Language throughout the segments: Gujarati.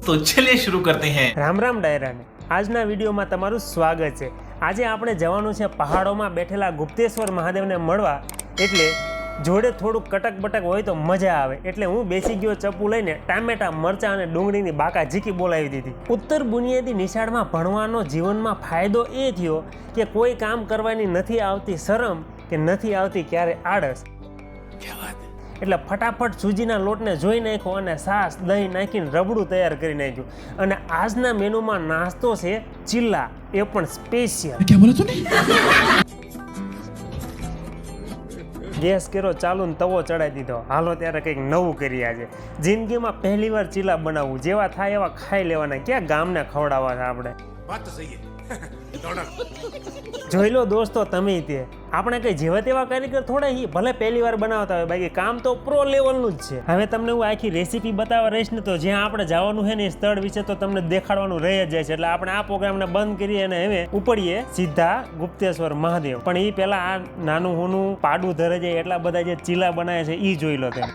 तो चलिए शुरू करते हैं। राम राम डायराने આજના વિડીયોમાં તમારું સ્વાગત છે। આજે આપણે જવાનું છે પહાડોમાં બેઠેલા ગુપ્તેશ્વર મહાદેવને મળવા, એટલે જોડે થોડુંક કટક બટક હોય તો મજા આવે, એટલે હું બેસી ગયો ચપ્પુ લઈને ટામેટા મરચાં અને ડુંગળીની બાકા ઝીકી બોલાવી દીધી। ઉત્તર બુનિયાદી નિશાળમાં ભણવાનો જીવનમાં ફાયદો એ થયો કે કોઈ કામ કરવાની નથી આવતી શરમ કે નથી આવતી ક્યારે આળસ, એટલે ફટાફટ સૂજીના લોટને જોઈ નાખ્યો અને છાશ દહીં નાખીને રબડું તૈયાર કરી નાખ્યું। અને આજના મેનુમાં નાસ્તો છે ચીલા, એ પણ સ્પેશિયલ। ગેસ કર્યો ચાલુ ને તવો ચડાવી દીધો। હાલો ત્યારે કંઈક નવું કરી આજે જિંદગીમાં પહેલી વાર ચીલા બનાવવું, જેવા થાય એવા ખાઈ લેવાના, ક્યાં ગામને ખવડાવવા છે આપણે। વાત તો સહી જોઈ લો દોસ્તો, તમે તે આપણે કઈ જેવા તેવા કારીગર થોડા હી, ભલે પહેલી વાર બનાવતા હોય, બાકી કામ તો પ્રો લેવલનું જ છે। હવે તમને હું આખી રેસીપી બતાવવા રહીશ ને, તો જ્યાં આપણે જવાનું છે ને એ સ્થળ વિશે તો તમને દેખાડવાનું રહી જ જાય છે, એટલે આપણે આ પ્રોગ્રામને બંધ કરીએ અને હવે ઉપડીએ સીધા ગુપ્તેશ્વર મહાદેવ। પણ એ પહેલા આ નાનું હોનું પાડું ધરે જાય એટલા બધા જે ચીલા બનાવે છે એ જોઈ લો તમે।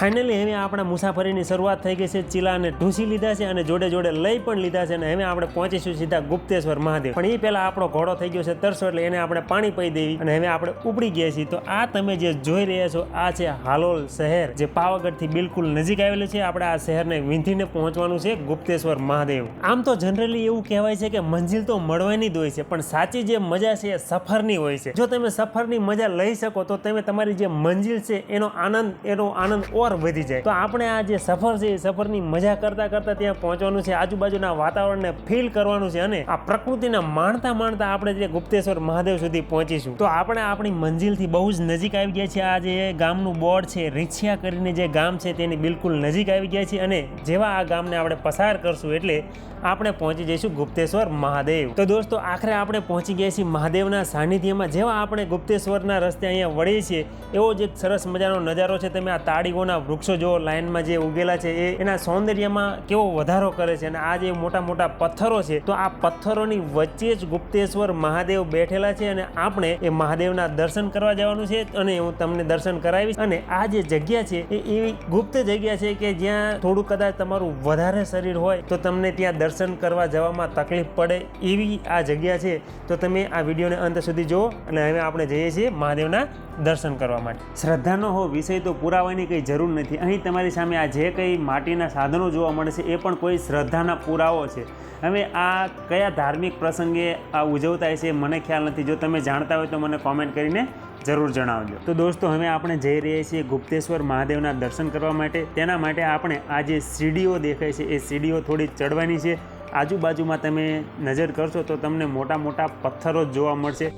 ફાઇનલી હવે આપણા મુસાફરીની શરૂઆત થઈ ગઈ છે। ચીલાને ઢૂસી લીધા છે અને જોડે જોડે લઈ પણ લીધા છે, અને હવે આપણે પહોંચીશું સીધા ગુપ્તેશ્વર મહાદેવ। પણ એ પહેલા આપણો ઘોડો થઈ ગયો છે તરસો, એટલે એને આપણે પાણી પી દેવી, અને હવે આપણે ઉપડી ગયા છીએ। તો આ તમે જે જોઈ રહ્યા છો આ છે હાલોલ શહેર, જે પાવાગઢથી બિલકુલ નજીક આવેલું છે। આપણે આ શહેરને વીંધીને પહોંચવાનું છે ગુપ્તેશ્વર મહાદેવ। આમ તો જનરલી એવું કહેવાય છે કે મંજિલ તો મળવાની જ હોય છે, પણ સાચી જે મજા છે એ સફરની હોય છે। જો તમે સફરની મજા લઈ શકો તો તમે તમારી જે મંજિલ છે એનો આનંદ ઓર વધી જાય। તો આપણે આ જે સફર છે એ સફરની મજા કરતા કરતા ત્યાં પહોંચવાનું છે, આજુબાજુના વાતાવરણને ફીલ કરવાનું છે, અને આ પ્રકૃતિને માણતા માણતા આપણે જે ગુપ્તેશ્વર મહાદેવ સુધી પહોંચીશું। તો આપણે આપણી મંજિલથી બહુ જ નજીક આવી ગયા છીએ। આ જે ગામનું બોર્ડ છે રીછિયા કરીને જે ગામ છે તેની બિલકુલ નજીક આવી ગયા છીએ, અને જેવા આ ગામને આપણે પસાર કરશું એટલે આપણે પહોંચી જઈશું ગુપ્તેશ્વર મહાદેવ। તો દોસ્તો આખરે આપણે પહોંચી ગયા છીએ મહાદેવના સાનિધ્યમાં। જેવા આપણે ગુપ્તેશ્વરના રસ્તે અહીંયા વળીએ છીએ એવો જ એક સરસ મજાનો નજારો છે। તમે આ તાળીઓના વૃક્ષો જો લાઈનમાં જે ઉગેલા છે એ એના સૌંદર્યમાં કેવો વધારો કરે છે, અને આ જે મોટા મોટા પથ્થરો છે, તો આ પથ્થરોની વચ્ચે જ ગુપ્તેશ્વર મહાદેવ બેઠેલા છે, અને આપણે એ મહાદેવના દર્શન કરવા જવાનું છે, અને હું તમને દર્શન કરાવીશ। અને આ જે જગ્યા છે એ એવી ગુપ્ત જગ્યા છે કે જ્યાં થોડું કદાચ તમારું વધારે શરીર હોય તો તમને ત્યાં દર્શન કરવા જવામાં તકલીફ પડે એવી આ જગ્યા છે। તો તમે આ વિડીયોને અંત સુધી જુઓ, અને હવે આપણે જઈએ છીએ મહાદેવના દર્શન કરવા માટે। શ્રદ્ધાનો હો વિષય તો પુરાવાની કંઈ જરૂર નથી। અહીં તમારી સામે આ જે કંઈ માટીના સાધનો જોવા મળે છે એ પણ કોઈ શ્રદ્ધાના પુરાવો છે। હવે આ કયા ધાર્મિક પ્રસંગે આ ઉજવતા છે મને ખ્યાલ નથી, જો તમે જાણતા હોય તો મને કોમેન્ટ કરીને જરૂર જણાવજો। તો દોસ્તો હવે આપણે જઈ રહ્યા છીએ ગુપ્તેશ્વર મહાદેવના દર્શન કરવા માટે। તેના માટે આપણે આ જે સીડીઓ દેખાય છે એ સીડીઓ થોડી ચડવાની છે। આજુબાજુમાં તમે નજર કરશો તો તમને મોટા મોટા પથ્થરો જોવા મળશે।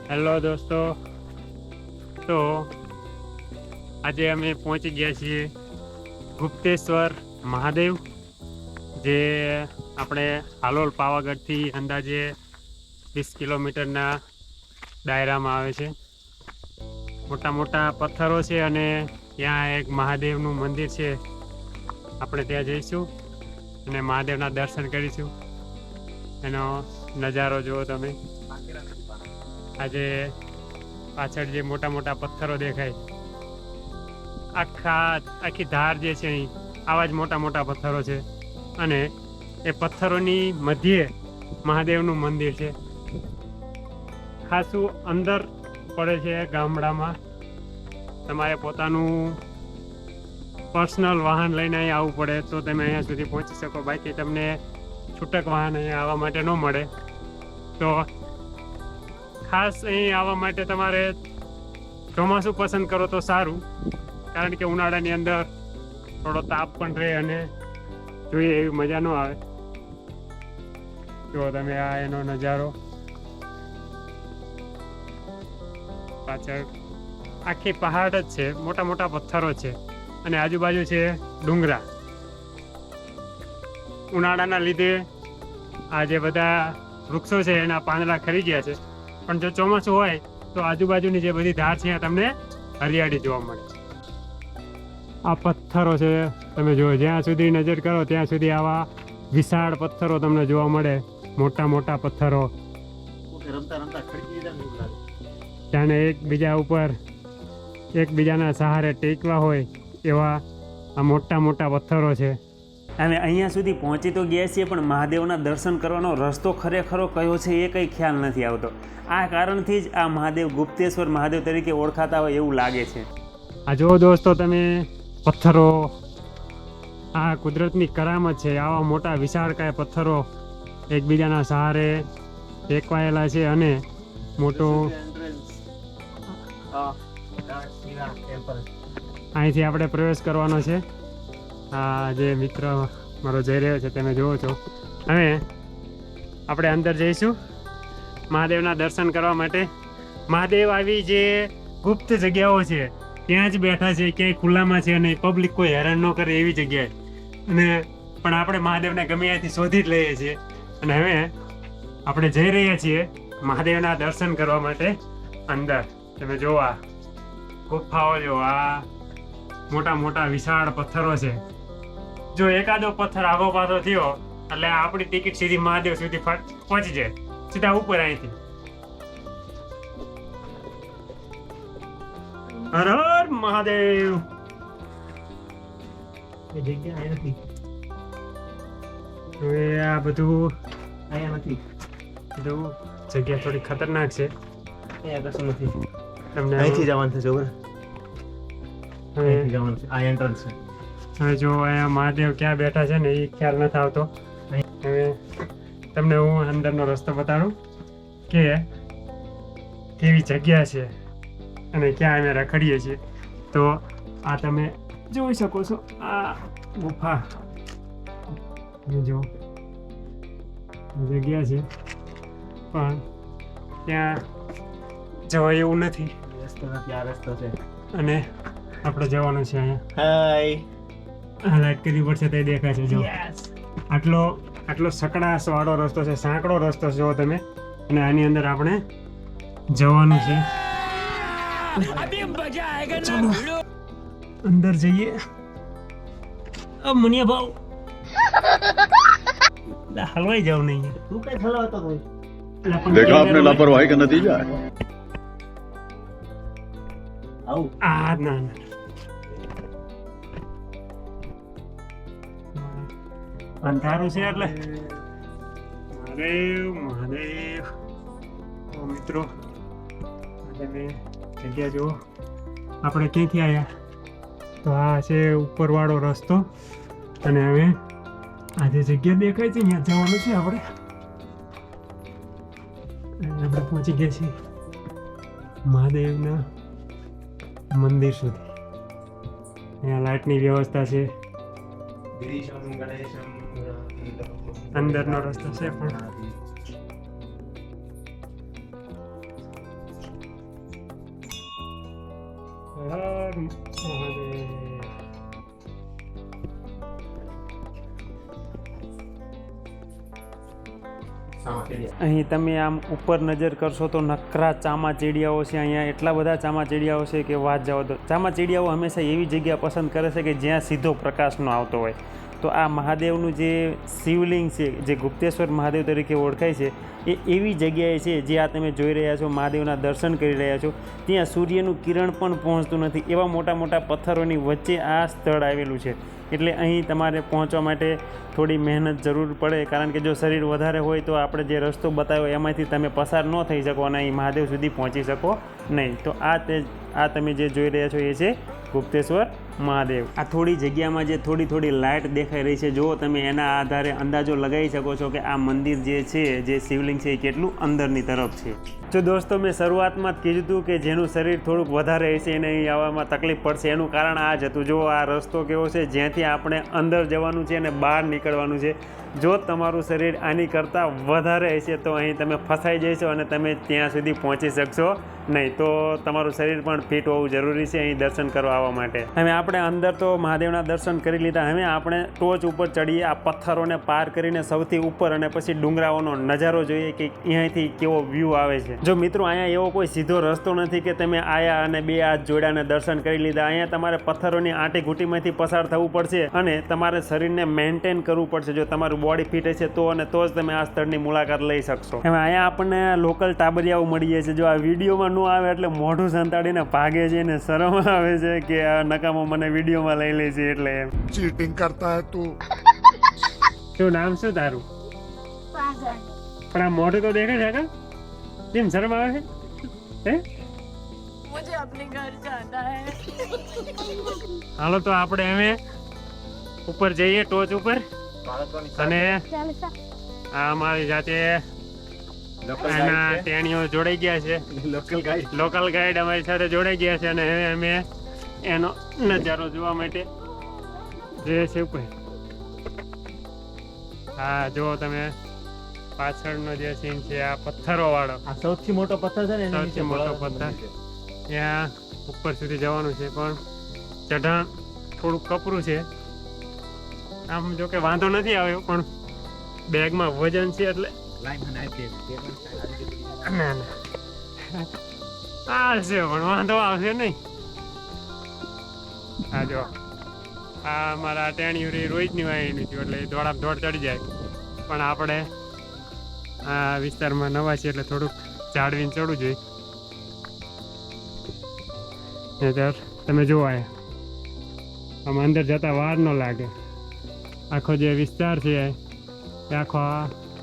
હેલો દોસ્તો, તો આજે અમે પહોંચી ગયા છીએ ગુપ્તેશ્વર મહાદેવ, જે આપણે હાલોલ પાવાગઢથી અંદાજે 20 કિલોમીટરના દાયરામાં આવે છે। મોટા મોટા પથ્થરો છે, અને ત્યાં એક મહાદેવનું મંદિર છે। આપણે ત્યાં જઈશું અને મહાદેવના દર્શન કરીશું। એનો નજારો જુઓ તમે। આજે પાછળ જે મોટા મોટા પથ્થરો દેખાય, આખી ધાર જે છે અહીં આવા જ મોટા મોટા પથ્થરો છે, અને એ પથ્થરોની મધ્યે મહાદેવનું મંદિર છે। ખાસું અંદર પડે છે ગામડામાં। તમારે પોતાનું પર્સનલ વાહન લઈને અહીં આવવું પડે તો તમે અહીંયા સુધી પહોંચી શકો, બાકી તમને છૂટક વાહન અહીંયા આવવા માટે ન મળે। તો ખાસ અહીં આવવા માટે તમારે ચોમાસું પસંદ કરો તો સારું, કારણ કે ઉનાળાની અંદર થોડો તાપ પણ રહે અને જોઈએ એવી મજા ન આવે। જો તમે આ એનો નજારો, પાછળ આખી પહાડ જ છે, મોટા મોટા પથ્થરો છે, અને આજુબાજુ છે ડુંગરા। ઉનાળાના લીધે આ જે બધા વૃક્ષો છે એના પાંદડા ખરી ગયા છે, પણ જો ચોમાસું હોય તો આજુબાજુની જે બધી ધાર છે તમને હરિયાળી જોવા મળે છે। આ પથ્થરો છે તમે જુઓ, જ્યાં સુધી નજર કરો ત્યાં સુધી આવા વિશાળ પથ્થરો તમને જોવા મળે। મોટા મોટા પથ્થરો જાણે એકબીજા ઉપર એકબીજાના સહારે ટેકવા હોય એવા આ મોટા મોટા પથ્થરો છે। હવે અહીંયા સુધી પહોંચી તો ગયા છીએ, પણ મહાદેવના દર્શન કરવાનો રસ્તો ખરેખરો કયો છે એ કંઈ ખ્યાલ નથી આવતો. આ કારણથી જ આ મહાદેવ ગુપ્તેશ્વર મહાદેવ તરીકે ઓળખાતા હોય એવું લાગે છે. આ જો દોસ્તો તમે પથ્થરો, આ કુદરતની કરામત છે. આવા મોટા વિશાળકાય પથ્થરો એકબીજાના સહારે ટેકવાયેલા છે અને મોટું અહીંથી આપણે પ્રવેશ કરવાનો છે. આ જે મિત્ર મારો જઈ રહ્યો છે તમે જુઓ છો. હવે આપણે અંદર જઈશું મહાદેવના દર્શન કરવા માટે. મહાદેવ આવી જે ગુપ્ત જગ્યાઓ છે ત્યાં જ બેઠા છે, ક્યાંય ખુલ્લામાં છે અને પબ્લિક કોઈ હેરાન ન કરે એવી જગ્યાએ. અને પણ આપણે મહાદેવને ગમે ત્યાંથી શોધી જ લઈએ છીએ. અને હવે આપણે જઈ રહ્યા છીએ મહાદેવના દર્શન કરવા માટે અંદર. તમે જો આ ગુફાઓ જો, આ મોટા મોટા વિશાળ પથ્થરો છે. જો એકાદો પથ્થર આગો પાછો થયો એટલે આપણી ટિકિટ સીધી મહાદેવ સુધી પહોંચી જાય, સીધા ઉપર અહીંથી. હર હર મહાદેવ. હવે આ બધું અહીંયા નથી, બધું જગ્યા થોડી ખતરનાક છે. અહીંયા કશું નથી, તમને અહીંથી જવાનું થશે. આ એન્ટ્રન્સ છે. હવે જો અહીંયા મહાદેવ ક્યાં બેઠા છે ને એ ખ્યાલ નથી આવતો. હવે તમને હું અંદરનો રસ્તો બતાડું કે કેવી જગ્યા છે અને ક્યાં અમે રખડીએ છીએ. તો આ તમે જોઈ શકો છો, આ ગુફા જો જગ્યા છે, પણ ત્યાં જવાય એવું નથી. રસ્તો નથી, આ રસ્તો છે અને આપણે જવાનું છે અહીંયા. લાઈટ કરવી પડશે તો દેખાય છે. જો આટલો સકડાસ વાળો રસ્તો છે, સાંકડો રસ્તો છે જો તમે. અને આની અંદર આપણે જવાનું છે. ચલો અંદર જઈએ. મુનિયા ભાવ હલવાઈ જાવ નહીં. તું કઈ હલવાતો હોય? देखा आपने लापरवाही का नतीजा है. આ ના અંધારું છે એટલે મહાદેવ મિત્રો તમે જગ્યા જુઓ. આપણે ક્યાંથી આવ્યા તો આ છે ઉપરવાળો રસ્તો અને હવે આ જે જગ્યા દેખાય છે ત્યાં જવાનું છે આપણે. આપણે પહોંચી ગયા છીએ મહાદેવના મંદિર સુધી. અહીંયા લાઇટની વ્યવસ્થા છે, અંદરનો રસ્તો છે પણ હર મહાદેવ. અહીં તમે આમ ઉપર નજર કરશો તો નકરા ચામાચીડિયાઓ છે. અહીંયા એટલા બધા ચામાચીડિયાઓ છે કે વાત જવા દો. ચામાચીડિયાઓ હંમેશા એવી જગ્યા પસંદ કરે છે કે જ્યાં સીધો પ્રકાશ ન આવતો હોય. તો આ મહાદેવનું જે શિવલિંગ છે જે ગુપ્તેશ્વર મહાદેવ તરીકે ઓળખાય છે એ એવી જગ્યાએ છે જે આ તમે જોઈ રહ્યા છો, મહાદેવના દર્શન કરી રહ્યા છો. ત્યાં સૂર્યનું કિરણ પણ પહોંચતું નથી, એવા મોટા મોટા પથ્થરોની વચ્ચે આ સ્થળ આવેલું છે. એટલે અહીં તમારે પહોંચવા માટે થોડી મહેનત જરૂર પડે, કારણ કે જો શરીર વધારે હોય તો આપણે જે રસ્તો બતાવ્યો એમાંથી તમે પસાર ન થઈ શકો અને અહીં મહાદેવ સુધી પહોંચી શકો નહીં. તો આ તમે જે જોઈ રહ્યા છો એ છે ગુપ્તેશ્વર મહાદેવ. આ થોડી જગ્યામાં જે થોડી લાઇટ દેખાઈ રહી છે, જો તમે એના આધારે અંદાજો લગાવી શકો છો કે આ મંદિર જે છે, જે શિવલિંગ છે એ કેટલું અંદરની તરફ છે. જો દોસ્તો મેં શરૂઆતમાં જ કીધું હતું કે જેનું શરીર થોડુંક વધારે હશે એને અહીં આવવામાં તકલીફ પડશે. એનું કારણ આ જ હતું. જો આ રસ્તો કેવો છે, જ્યાંથી આપણે અંદર જવાનું છે અને બહાર નીકળવાનું છે. જો તમારું શરીર આની કરતાં વધારે હશે તો અહીં તમે ફસાઈ જશો અને તમે ત્યાં સુધી પહોંચી શકશો નહીં. તો તમારું શરીર પણ ફિટ હોવું જરૂરી છે અહીં દર્શન કરવા આવવા માટે. હવે આપણે અંદર તો મહાદેવના દર્શન કરી લીધા. હવે આપણે ટોચ ઉપર ચડીએ, આ પથ્થરોને પાર કરીને સૌથી ઉપર અને પછી ડુંગરાઓનો નજારો જોઈએ કે અહીંયાથી કેવો વ્યૂ આવે છે. જો મિત્રો અહીંયા એવો કોઈ સીધો રસ્તો નથી કે તમે આયા અને બે હાથ જોડ્યાને દર્શન કરી લીધા. અહીંયા તમારે પથ્થરોની આંટી ઘૂંટીમાંથી પસાર થવું પડશે અને તમારે શરીરને મેન્ટેન કરવું પડશે. જો તમારું બોડી ફિટ હશે તો અને તો જ તમે આ સ્થળની મુલાકાત લઈ શકશો. હવે અહીંયા આપણને લોકલ ટાબરિયાઓ મળી જાય છે. જો આ વિડીયોમાં ન આવે એટલે મોઢું સંતાડીને ભાગે છે ને શરમ આવે છે કે આ નકામો મને વિડીયોમાં લઈ લે છે એટલે એમ. चीटिंग करता है तू. શું નામ શું તારું? પણ આ મોઢું તો દેખે છે કા? કેમ શરમ આવે છે? હે? मुझे अपने घर जाना है. હાલો તો આપણે હવે ઉપર જઈએ ટોચ ઉપર અને આ અમારી જાતે એના ટેણીઓ જોડાઈ ગયા છે. લોકલ ગાઈડ અમારી સાથે જોડાઈ ગયા છે અને હવે અમે એનો નજારો જોવા માટે જઈએ છીએ ઉપર. હા જુઓ તમે પાછળનો જે સીન છે આ પથ્થરો વાળો, આ સૌથી મોટો પથ્થર છે ને એની સૌથી નીચે મોટો ભોળાનાથ પથ્થર. ત્યાં ઉપર સુધી જવાનું છે પણ ચઢાણ થોડું કપરું છે. આમ જો કે વાંધો નથી આવ્યો પણ બેગમાં વજન છે એટલે ના ના આવશે પણ વાંધો આવશે નહીં. હા જો આ મારા ટેણીયું રોજની વાયની થયું એટલે દોડામ દોડ ચડી જાય પણ આપણે આ વિસ્તારમાં નવા છીએ એટલે થોડુંક જાળવીને ચડવું જોઈએ. નહીતર તમે જુઓ આમ અંદર જતા વાર ન લાગે. આખો જે વિસ્તાર છે એ આખો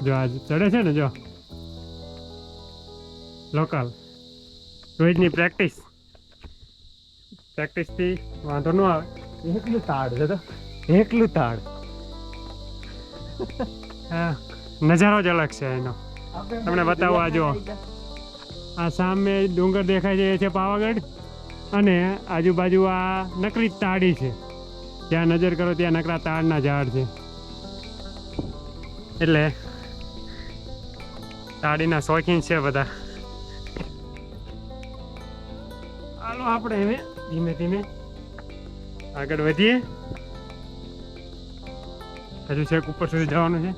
જો આ ચડે છે ને જો લોકલ રોજની પ્રેક્ટિસથી વાંધો ન આવે. એકલું તાડ છે તો એકલું તાડ. હા નજારો જ અલગ છે એનો. તમને બતાવો આ જો આ સામે ડુંગર દેખાય છે એ છે પાવાગઢ અને આજુબાજુ આ નકરી તાડી છે. જ્યાં નજર કરો ત્યાં નકરા તાડના ઝાડ છે એટલે તાડીના શોખીન છે બધા. હાલો આપણે હવે ધીમે ધીમે આગળ વધીએ. હજુ છેક ઉપર સુધી જવાનું છે.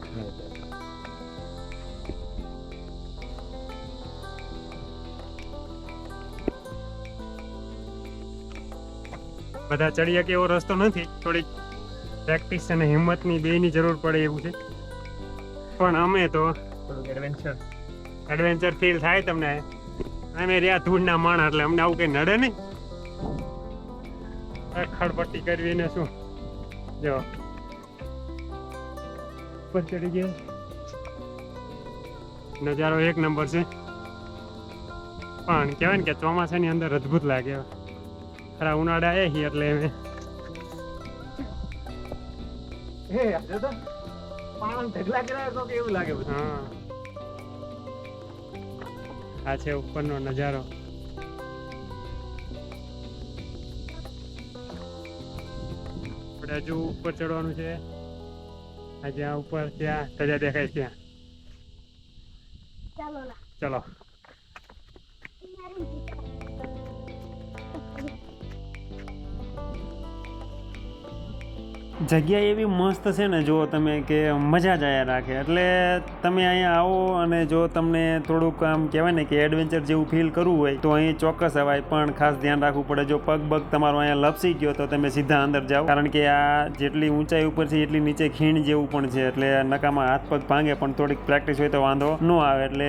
બધા ચડી શકે એવો રસ્તો નથી. થોડીક પ્રેક્ટિસ અને હિંમતની બેની જરૂર પડે એવું છે પણ અમે તો એડવેન્ચર ફીલ થાય તમને. અમે રહ્યા ધૂળના માણા એટલે અમને આવું કંઈ નડે નહીં. ખડપટ્ટી કરવી ને શું જો ઉપર ચડી ગયા. નજારો એક નંબર છે પણ કહેવાય ને કે ચોમાસાની અંદર અદ્ભુત લાગે. ખરા ઉનાળા આવ્યા છીએ એટલે અમે એવું લાગે બધું. હા આ છે ઉપરનો નજારો. આપણે હજુ ઉપર ચડવાનું છે. આ જ્યાં ઉપર ત્યાં સજા દેખાય ત્યાં. ચલો જગ્યા એવી મસ્ત છે ને જો તમે કે મજા જ આયા રાખે. એટલે તમે અહીંયા આવો અને જો તમને થોડુંક આમ કહેવાય ને કે એડવેન્ચર જેવું ફીલ કરવું હોય તો અહીં ચોક્કસ અવાય પણ ખાસ ધ્યાન રાખવું પડે. જો પગ બગ તમારો અહીંયા લપસી ગયો તો તમે સીધા અંદર જાઓ કારણ કે આ જેટલી ઊંચાઈ ઉપર છે એટલી નીચે ખીણ જેવું પણ છે એટલે નકામાં હાથ પગ ભાંગે પણ થોડીક પ્રેક્ટિસ હોય તો વાંધો ન આવે. એટલે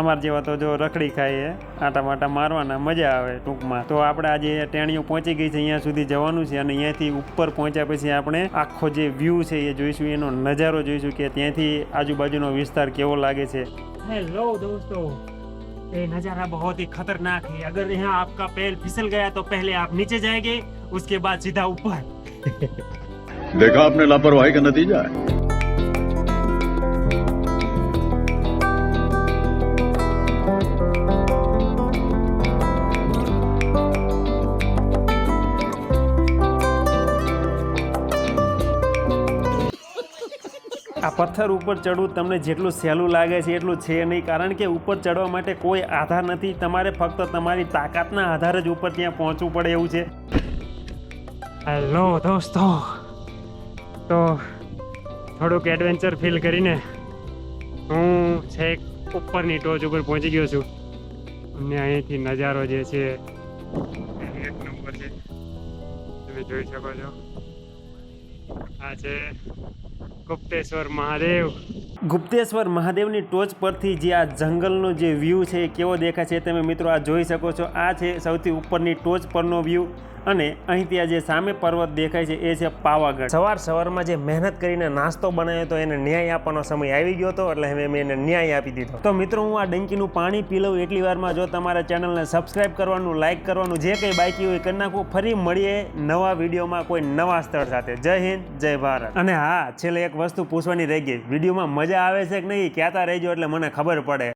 અમાર જેવા તો જો રખડી ખાઈએ આટા માટા મારવાના મજા આવે ટૂંકમાં. તો આપણે આજે ટેણીઓ પહોંચી ગઈ છે. અહીંયા સુધી જવાનું છે અને અહીંયાથી ઉપર પહોંચ્યા પછી આપણે આખો જે વ્યૂ છે એ જોઈશું, એનો નજારો જોઈશું કે ત્યાંથી આજુબાજુનો વિસ્તાર કેવો લાગે છે. હેલો દોસ્તો, ये नज़ारा बहुत ही खतरनाक है. अगर यहाँ आपका पैर फिसल गया तो पहले आप नीचे जाएंगे, उसके बाद सीधा ऊपर. देखा आपने लापरवाही का नतीजा है. આ પથ્થર ઉપર ચડવું તમને જેટલું સહેલું લાગે છે એટલું છે નહીં કારણ કે ઉપર ચડવા માટે કોઈ આધાર નથી. તમારે ફક્ત તમારી તાકાતના આધારે જ ઉપર ત્યાં પહોંચવું પડે એવું છે. હેલો દોસ્તો, તો થોડુંક એડવેન્ચર ફીલ કરીને હું છેક ઉપરની ટોચ ઉપર પહોંચી ગયો છું અને અહીંથી નજારો જે છે એક નંબર છે. તમે જોઈ શકો છો આ છે ગુપ્તેશ્વર મહાદેવ. ગુપ્તેશ્વર મહાદેવની ટોચ પરથી જે આ જંગલનો જે વ્યૂ છે એ કેવો દેખાય છે તમે મિત્રો આ જોઈ શકો છો. આ છે સૌથી ઉપરની ટોચ પરનો વ્યૂ અને અહીંથી આ જે સામે પર્વત દેખાય છે એ છે પાવાગઢ. સવારમાં જે મહેનત કરીને નાસ્તો બનાવ્યો તો એને ન્યાય આપવાનો સમય આવી ગયો હતો, એટલે હવે મેં એને ન્યાય આપી દીધો. તો મિત્રો હું આ ડંકીનું પાણી પી લઉં એટલી વારમાં જો તમારા ચેનલને સબસ્ક્રાઇબ કરવાનું, લાઇક કરવાનું, જે કંઈ બાકી હોય કરી નાખવું. ફરી મળીએ નવા વિડીયોમાં કોઈ નવા સ્થળ સાથે. જય હિન્દ, જય ભારત. અને હા, છેલ્લે એક વસ્તુ પૂછવાની રહી ગઈ, વિડીયોમાં મજા આવે છે કે નહીં કહેતા રહેજો એટલે મને ખબર પડે.